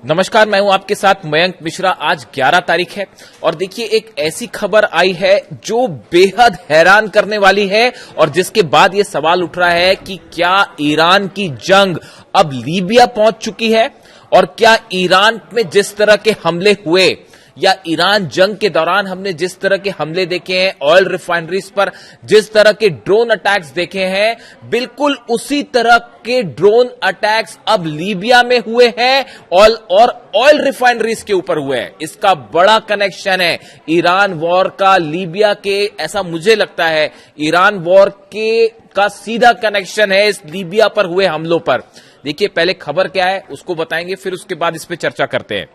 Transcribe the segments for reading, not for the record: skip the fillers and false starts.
नमस्कार, मैं हूं आपके साथ मयंक मिश्रा। आज 11 तारीख है और देखिए एक ऐसी खबर आई है जो बेहद हैरान करने वाली है और जिसके बाद ये सवाल उठ रहा है कि क्या ईरान की जंग अब लीबिया पहुंच चुकी है और क्या ईरान में जिस तरह के हमले हुए या ईरान जंग के दौरान हमने जिस तरह के हमले देखे हैं, ऑयल रिफाइनरीज पर जिस तरह के ड्रोन अटैक्स देखे हैं, बिल्कुल उसी तरह के ड्रोन अटैक्स अब लीबिया में हुए हैं और ऑयल रिफाइनरीज के ऊपर हुए हैं। इसका बड़ा कनेक्शन है ईरान वॉर का लीबिया के, ऐसा मुझे लगता है ईरान वॉर के का सीधा कनेक्शन है इस लीबिया पर हुए हमलों पर। देखिए पहले खबर क्या है उसको बताएंगे, फिर उसके बाद इस पर चर्चा करते हैं।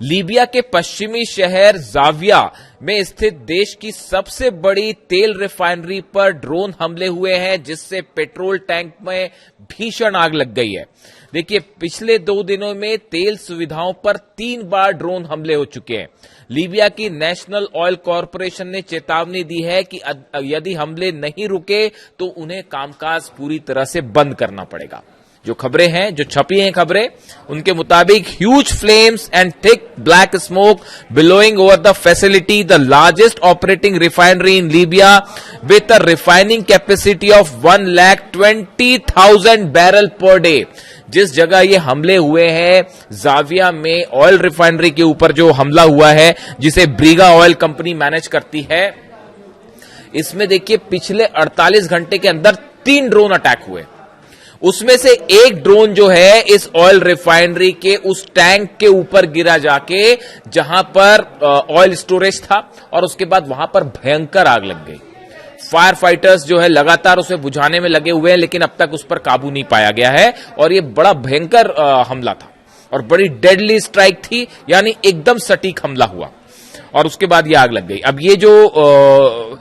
लीबिया के पश्चिमी शहर जाविया में स्थित देश की सबसे बड़ी तेल रिफाइनरी पर ड्रोन हमले हुए हैं जिससे पेट्रोल टैंक में भीषण आग लग गई है। देखिए पिछले 2 दिनों में तेल सुविधाओं पर 3 बार ड्रोन हमले हो चुके हैं। लीबिया की नेशनल ऑयल कॉरपोरेशन ने चेतावनी दी है कि यदि हमले नहीं रुके तो उन्हें कामकाज पूरी तरह से बंद करना पड़ेगा। जो खबरें हैं, जो छपी हैं खबरें, उनके मुताबिक huge flames and thick black smoke billowing over the facility, the largest operating refinery in Libya with a refining capacity of 1,20,000 barrel per day. जिस जगह ये हमले हुए हैं जाविया में ऑयल रिफाइनरी के ऊपर जो हमला हुआ है जिसे ब्रीगा ऑयल कंपनी मैनेज करती है, इसमें देखिए पिछले 48 घंटे के अंदर 3 ड्रोन अटैक हुए। उसमें से एक ड्रोन जो है इस ऑयल रिफाइनरी के उस टैंक के ऊपर गिरा जाके जहां पर ऑयल स्टोरेज था और उसके बाद वहां पर भयंकर आग लग गई। फायर फाइटर्स जो है लगातार उसे बुझाने में लगे हुए हैं लेकिन अब तक उस पर काबू नहीं पाया गया है और ये बड़ा भयंकर हमला था और बड़ी डेडली स्ट्राइक थी, यानी एकदम सटीक हमला हुआ और उसके बाद ये आग लग गई। अब ये जो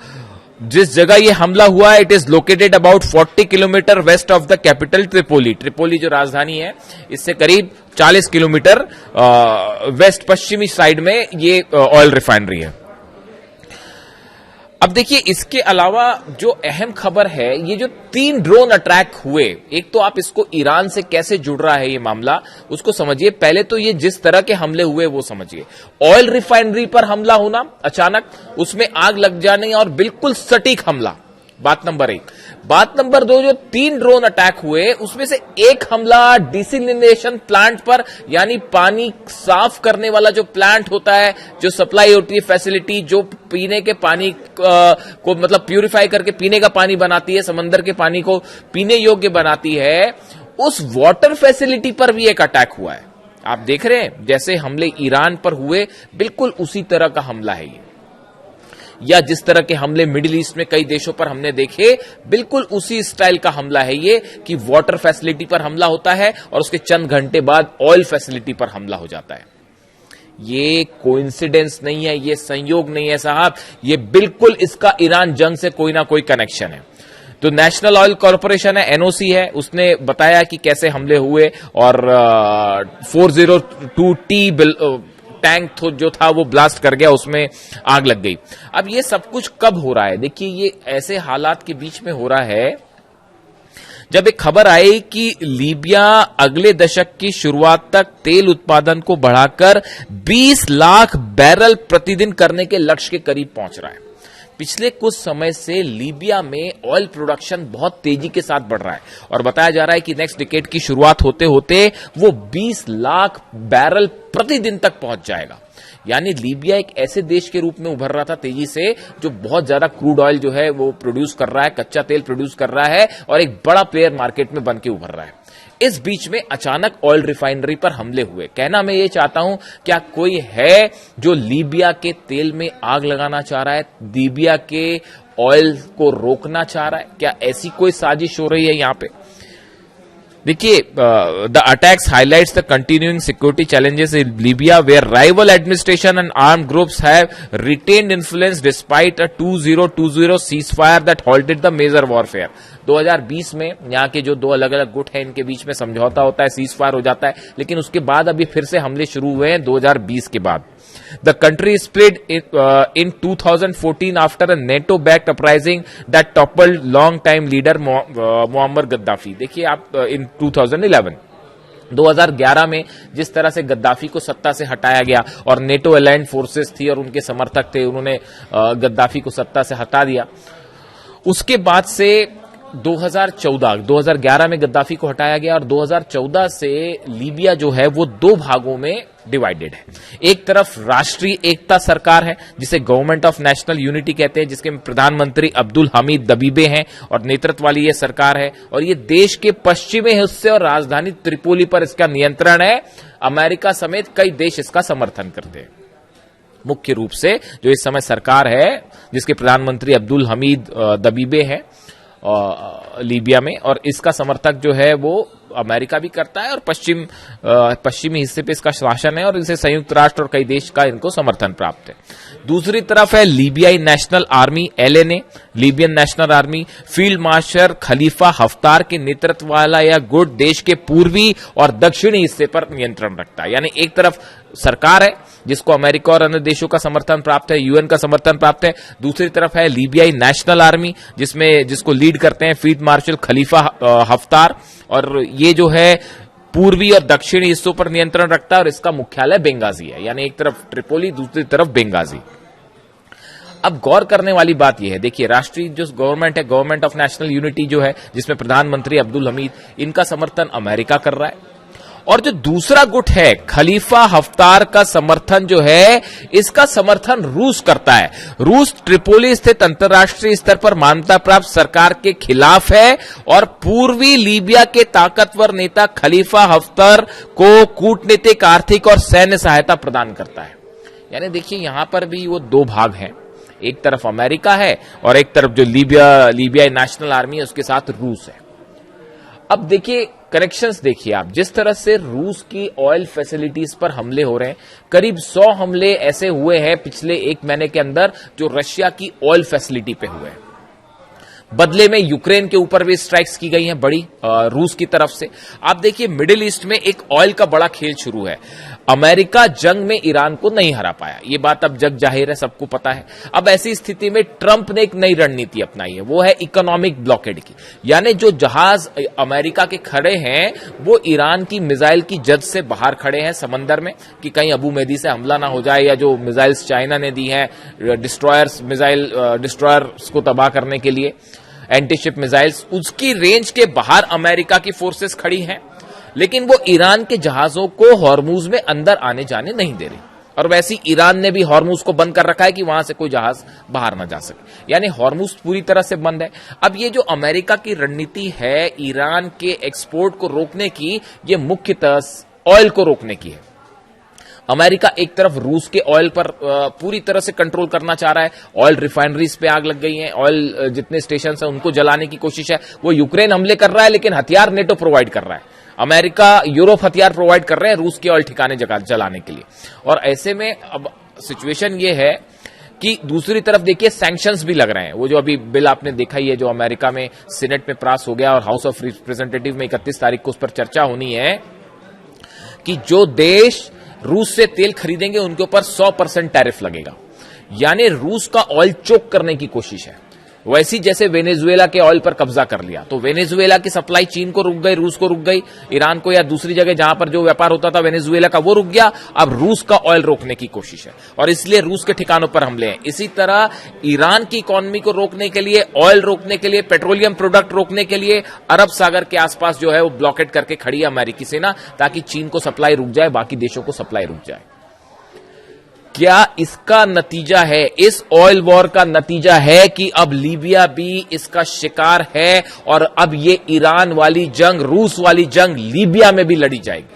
जिस जगह ये हमला हुआ it is located about 40 kilometre west of the capital Tripoli. Tripoli जो राजधानी है इससे करीब 40 किलोमीटर वेस्ट पश्चिमी साइड में ये ऑयल रिफाइनरी है। अब देखिए इसके अलावा जो अहम खबर है, ये जो 3 ड्रोन अटैक हुए, एक तो आप इसको ईरान से कैसे जुड़ रहा है ये मामला उसको समझिए। पहले तो ये जिस तरह के हमले हुए वो समझिए। ऑयल रिफाइनरी पर हमला होना अचानक, उसमें आग लग जाने और बिल्कुल सटीक हमला, बात नंबर 1। बात नंबर 2, जो 3 ड्रोन अटैक हुए उसमें से एक हमला डिसलिनेशन प्लांट पर, यानी पानी साफ करने वाला जो प्लांट होता है, जो सप्लाई होती है फैसिलिटी, जो पीने के पानी को मतलब प्यूरिफाई करके पीने का पानी बनाती है, समंदर के पानी को पीने योग्य बनाती है, उस वाटर फैसिलिटी पर भी एक अटैक हुआ है। आप देख रहे हैं जैसे हमले ईरान पर हुए बिल्कुल उसी तरह का हमला है ये, या जिस तरह के हमले मिडिल ईस्ट में कई देशों पर हमने देखे बिल्कुल उसी स्टाइल का हमला है ये कि वाटर फैसिलिटी पर हमला होता है और उसके चंद घंटे बाद ऑयल फैसिलिटी पर हमला हो जाता है। ये कोइंसिडेंस नहीं है, ये संयोग नहीं है साहब, ये बिल्कुल इसका ईरान जंग से कोई ना कोई कनेक्शन है। तो नेशनल ऑयल कॉरपोरेशन है, एनओसी है, उसने बताया कि कैसे हमले हुए और 402T टैंक जो था वो ब्लास्ट कर गया, उसमें आग लग गई। अब ये सब कुछ कब हो रहा है? देखिए ये ऐसे हालात के बीच में हो रहा है जब एक खबर आई कि लीबिया अगले दशक की शुरुआत तक तेल उत्पादन को बढ़ाकर 20 लाख बैरल प्रतिदिन करने के लक्ष्य के करीब पहुंच रहा है। पिछले कुछ समय से लीबिया में ऑयल प्रोडक्शन बहुत तेजी के साथ बढ़ रहा है और बताया जा रहा है कि नेक्स्ट डिकेड की शुरुआत होते होते वो 20 लाख बैरल प्रतिदिन तक पहुंच जाएगा। यानी लीबिया एक ऐसे देश के रूप में उभर रहा था तेजी से जो बहुत ज्यादा क्रूड ऑयल जो है वो प्रोड्यूस कर रहा है, कच्चा तेल प्रोड्यूस कर रहा है और एक बड़ा प्लेयर मार्केट में बन के उभर रहा है। इस बीच में अचानक ऑयल रिफाइनरी पर हमले हुए। कहना मैं ये चाहता हूं, क्या कोई है जो लीबिया के तेल में आग लगाना चाह रहा है, लीबिया के ऑयल को रोकना चाह रहा है? क्या ऐसी कोई साजिश हो रही है यहां पे? देखिए the attacks highlights the continuing security challenges in Libya where rival administration and armed groups have retained influence despite a 2020 ceasefire that halted the major warfare. 2020 में यहाँ के जो 2 अलग अलग गुट हैं इनके बीच में समझौता होता है, सीजफायर हो जाता है, लेकिन उसके बाद अभी फिर से हमले शुरू हुए हैं 2020 के बाद। The country split in 2014 after a NATO-backed uprising that toppled long-time leader Muammar Gaddafi. देखिए आप in 2011 2011 में जिस तरह से गद्दाफी को सत्ता से हटाया गया और नेटो अलाइंड फोर्सेस थी और उनके समर्थक थे, उन्होंने गद्दाफी को सत्ता से हटा दिया। उसके बाद से 2011 में गद्दाफी को हटाया गया और 2014 से लीबिया जो है वो दो भागों में डिवाइडेड है। एक तरफ राष्ट्रीय एकता सरकार है जिसे गवर्नमेंट ऑफ नेशनल यूनिटी कहते हैं, जिसके प्रधानमंत्री अब्दुल हमीद दबीबे हैं और नेतृत्व वाली ये सरकार है और ये देश के पश्चिमी हिस्से और राजधानी त्रिपोली पर इसका नियंत्रण है। अमेरिका समेत कई देश इसका समर्थन करते हैं। मुख्य रूप से जो इस समय सरकार है जिसके प्रधानमंत्री अब्दुल हमीद दबीबे हैं लीबिया में, और इसका समर्थक जो है वो अमेरिका भी करता है और पश्चिमी हिस्से पे इसका शासन है और इसे संयुक्त राष्ट्र और कई देश का इनको समर्थन प्राप्त है। दूसरी तरफ है लीबियाई national army LNA, Libyan national army. Field marshal Khalifa Haftar के नेतृत्व वाला यह गुट देश के पूर्वी और दक्षिणी हिस्से पर नियंत्रण रखता है। यानी एक तरफ सरकार है जिसको अमेरिका और अन्य देशों का समर्थन प्राप्त है, UN का समर्थन प्राप्त है। दूसरी तरफ है लीबियाई नेशनल आर्मी जिसको लीड करते हैं फील्ड मार्शल खलीफा हफ्तार, और ये जो है पूर्वी और दक्षिणी हिस्सों पर नियंत्रण रखता है और इसका मुख्यालय बेंगाजी है। यानी एक तरफ ट्रिपोली, दूसरी तरफ बेंगाजी। अब गौर करने वाली बात यह है, देखिए राष्ट्रीय जो गवर्नमेंट है, गवर्नमेंट ऑफ नेशनल यूनिटी जो है, जिसमें प्रधानमंत्री अब्दुल हमीद, इनका समर्थन अमेरिका कर रहा है। और जो दूसरा गुट है खलीफा हफ्तार का समर्थन जो है, इसका समर्थन रूस करता है। रूस ट्रिपोली स्थित अंतर्राष्ट्रीय स्तर पर मान्यता प्राप्त सरकार के खिलाफ है और पूर्वी लीबिया के ताकतवर नेता खलीफा हफ्तार को कूटनीतिक, आर्थिक और सैन्य सहायता प्रदान करता है। यानी देखिए यहां पर भी वो दो भाग हैं, एक तरफ अमेरिका है और एक तरफ जो लीबिया नेशनल आर्मी है उसके साथ रूस है। अब देखिए कनेक्शंस देखिए आप, जिस तरह से रूस की ऑयल फैसिलिटीज पर हमले हो रहे हैं, करीब 100 हमले ऐसे हुए हैं पिछले एक महीने के अंदर जो रशिया की ऑयल फैसिलिटी पे हुए हैं। बदले में यूक्रेन के ऊपर भी स्ट्राइक्स की गई हैं बड़ी रूस की तरफ से। आप देखिए मिडिल ईस्ट में एक ऑयल का बड़ा खेल शुरू है। अमेरिका जंग में ईरान को नहीं हरा पाया, ये बात अब जग जाहिर है, सबको पता है। अब ऐसी स्थिति में ट्रंप ने एक नई रणनीति अपनाई है, वो है इकोनॉमिक ब्लॉकेड की। यानी जो जहाज अमेरिका के खड़े हैं वो ईरान की मिसाइल की जद से बाहर खड़े हैं समंदर में कि कहीं अबू मेदी से हमला ना हो जाए, या जो मिसाइल्स चाइना ने दी हैं डिस्ट्रॉयर्स को तबाह करने के लिए, एंटीशिप मिसाइल्स, उसकी रेंज के बाहर अमेरिका की फोर्सेस खड़ी हैं। लेकिन वो ईरान के जहाजों को हॉर्मुज में अंदर आने जाने नहीं दे रही, और वैसे ईरान ने भी हॉर्मुज को बंद कर रखा है कि वहां से कोई जहाज बाहर ना जा सके। यानी हॉर्मुज पूरी तरह से बंद है। अब ये जो अमेरिका की रणनीति है ईरान के एक्सपोर्ट को रोकने की, ये मुख्यतः ऑयल को रोकने की है। अमेरिका एक तरफ रूस के ऑयल पर पूरी तरह से कंट्रोल करना चाह रहा है, ऑयल रिफाइनरीज पे आग लग गई है, ऑयल जितने स्टेशन हैं उनको जलाने की कोशिश है। वो यूक्रेन हमले कर रहा है लेकिन हथियार नेटो प्रोवाइड कर रहा है, अमेरिका यूरोप हथियार प्रोवाइड कर रहे हैं रूस के ऑयल ठिकाने जलाने के लिए। और ऐसे में अब सिचुएशन ये है कि दूसरी तरफ देखिए सैंक्शंस भी लग रहे हैं। वो जो अभी बिल आपने देखा ही है जो अमेरिका में सीनेट में पास हो गया और हाउस ऑफ रिप्रेजेंटेटिव में 31 तारीख को उस पर चर्चा होनी है कि जो देश रूस से तेल खरीदेंगे उनके ऊपर 100% टैरिफ लगेगा। यानी रूस का ऑयल चोक करने की कोशिश है। वैसी जैसे वेनेजुएला के ऑयल पर कब्जा कर लिया, तो वेनेजुएला की सप्लाई चीन को रुक गई, रूस को रुक गई, ईरान को या दूसरी जगह जहां पर जो व्यापार होता था वेनेजुएला का वो रुक गया। अब रूस का ऑयल रोकने की कोशिश है और इसलिए रूस के ठिकानों पर हमले हैं। इसी तरह ईरान की इकोनॉमी को रोकने के लिए, ऑयल रोकने के लिए, पेट्रोलियम प्रोडक्ट रोकने के लिए अरब सागर के आसपास जो है वो ब्लॉकेट करके खड़ी है अमेरिकी सेना, ताकि चीन को सप्लाई रुक जाए, बाकी देशों को सप्लाई रुक जाए। क्या इसका नतीजा है, इस ऑयल वॉर का नतीजा है कि अब लीबिया भी इसका शिकार है और अब ये ईरान वाली जंग, रूस वाली जंग लीबिया में भी लड़ी जाएगी।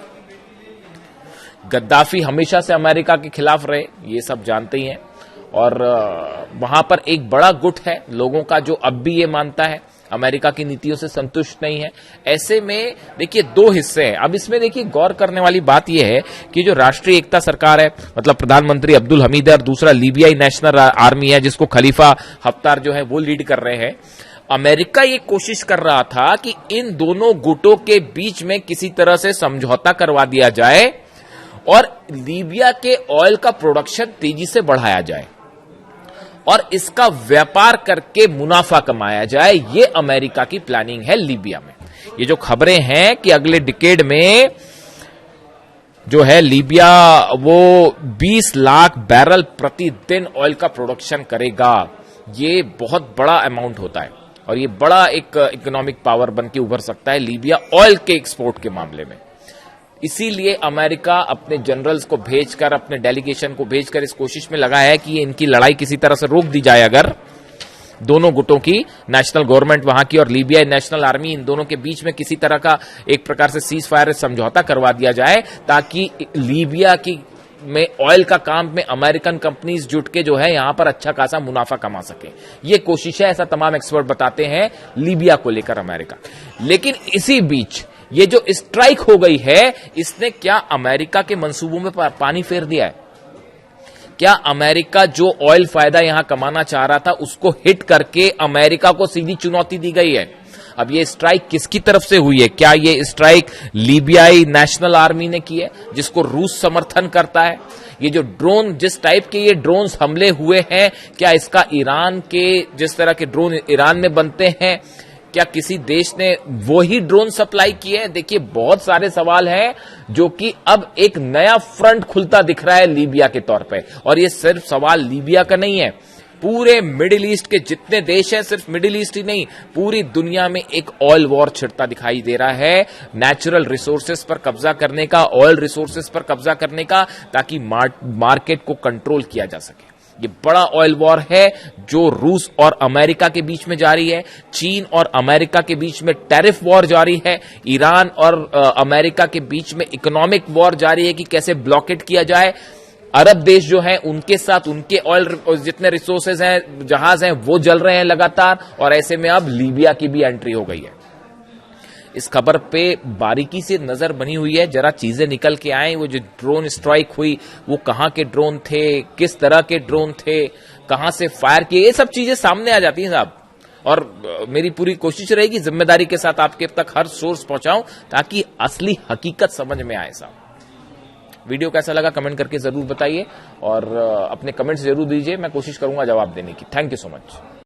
गद्दाफी हमेशा से अमेरिका के खिलाफ रहे, ये सब जानते ही हैं, और वहां पर एक बड़ा गुट है लोगों का जो अब भी ये मानता है, अमेरिका की नीतियों से संतुष्ट नहीं है। ऐसे में देखिए दो हिस्से हैं। अब इसमें देखिए गौर करने वाली बात यह है कि जो राष्ट्रीय एकता सरकार है, मतलब प्रधानमंत्री अब्दुल हमीद है, और दूसरा लीबियाई नेशनल आर्मी है जिसको खलीफा हफ्तार जो है वो लीड कर रहे हैं। अमेरिका ये कोशिश कर रहा था कि इन दोनों गुटों के बीच में किसी तरह से समझौता करवा दिया जाए और लीबिया के ऑयल का प्रोडक्शन तेजी से बढ़ाया जाए और इसका व्यापार करके मुनाफा कमाया जाए। ये अमेरिका की प्लानिंग है लीबिया में। ये जो खबरें हैं कि अगले डिकेड में जो है लीबिया वो 20 लाख बैरल प्रतिदिन ऑयल का प्रोडक्शन करेगा। ये बहुत बड़ा अमाउंट होता है और ये बड़ा एक इकोनॉमिक पावर बन के उभर सकता है लीबिया ऑयल के एक्सपोर्ट के मामले में। इसीलिए अमेरिका अपने जनरल्स को भेजकर, अपने डेलीगेशन को भेजकर इस कोशिश में लगा है कि इनकी लड़ाई किसी तरह से रोक दी जाए। अगर दोनों गुटों की, नेशनल गवर्नमेंट वहां की और लीबिया नेशनल आर्मी, इन दोनों के बीच में किसी तरह का एक प्रकार से सीज फायर समझौता करवा दिया जाए, ताकि लीबिया की में ऑयल का काम में अमेरिकन कंपनीज जुट के जो है यहां पर अच्छा खासा मुनाफा कमा सके। ये कोशिश है, ऐसा तमाम एक्सपर्ट बताते हैं लीबिया को लेकर अमेरिका। लेकिन इसी बीच ये जो स्ट्राइक हो गई है, इसने क्या अमेरिका के मंसूबों में पानी फेर दिया है? क्या अमेरिका जो ऑयल फायदा यहां कमाना चाह रहा था, उसको हिट करके अमेरिका को सीधी चुनौती दी गई है? अब ये स्ट्राइक किसकी तरफ से हुई है? क्या ये स्ट्राइक लीबियाई नेशनल आर्मी ने की है, जिसको रूस समर्थन करता है? ये जो ड्रोन, जिस टाइप के ये ड्रोन्स हमले हुए हैं, क्या इसका ईरान के, जिस तरह के ड्रोन ईरान में बनते हैं, क्या किसी देश ने वो ही ड्रोन सप्लाई किए हैं? देखिए, बहुत सारे सवाल हैं जो कि अब एक नया फ्रंट खुलता दिख रहा है लीबिया के तौर पे। और ये सिर्फ सवाल लीबिया का नहीं है, पूरे मिडिल ईस्ट के जितने देश हैं, सिर्फ मिडिल ईस्ट ही नहीं, पूरी दुनिया में एक ऑयल वॉर छिड़ता दिखाई दे रहा है, नेचुरल रिसोर्सेस पर कब्जा करने का, ऑयल रिसोर्सेस पर कब्जा करने का, ताकि मार्केट को कंट्रोल किया जा सके। ये बड़ा ऑयल वॉर है जो रूस और अमेरिका के बीच में जारी है। चीन और अमेरिका के बीच में टैरिफ वॉर जारी है। ईरान और अमेरिका के बीच में इकोनॉमिक वॉर जारी है कि कैसे ब्लॉकेट किया जाए। अरब देश जो हैं, उनके साथ उनके ऑयल जितने रिसोर्सेज हैं, जहाज हैं, वो जल रहे हैं लगातार। और ऐसे में अब लीबिया की भी एंट्री हो गई है। इस खबर पे बारीकी से नजर बनी हुई है, जरा चीजें निकल के आए। वो जो ड्रोन स्ट्राइक हुई, वो कहां के ड्रोन थे, किस तरह के ड्रोन थे, कहां से फायर किए, ये सब चीजें सामने आ जाती हैं साहब। और मेरी पूरी कोशिश रहेगी जिम्मेदारी के साथ आपके तक हर सोर्स पहुंचाऊं, ताकि असली हकीकत समझ में आए साहब। वीडियो कैसा लगा कमेंट करके जरूर बताइए और अपने कमेंट्स जरूर दीजिए, मैं कोशिश करूंगा जवाब देने की। Thank you so much.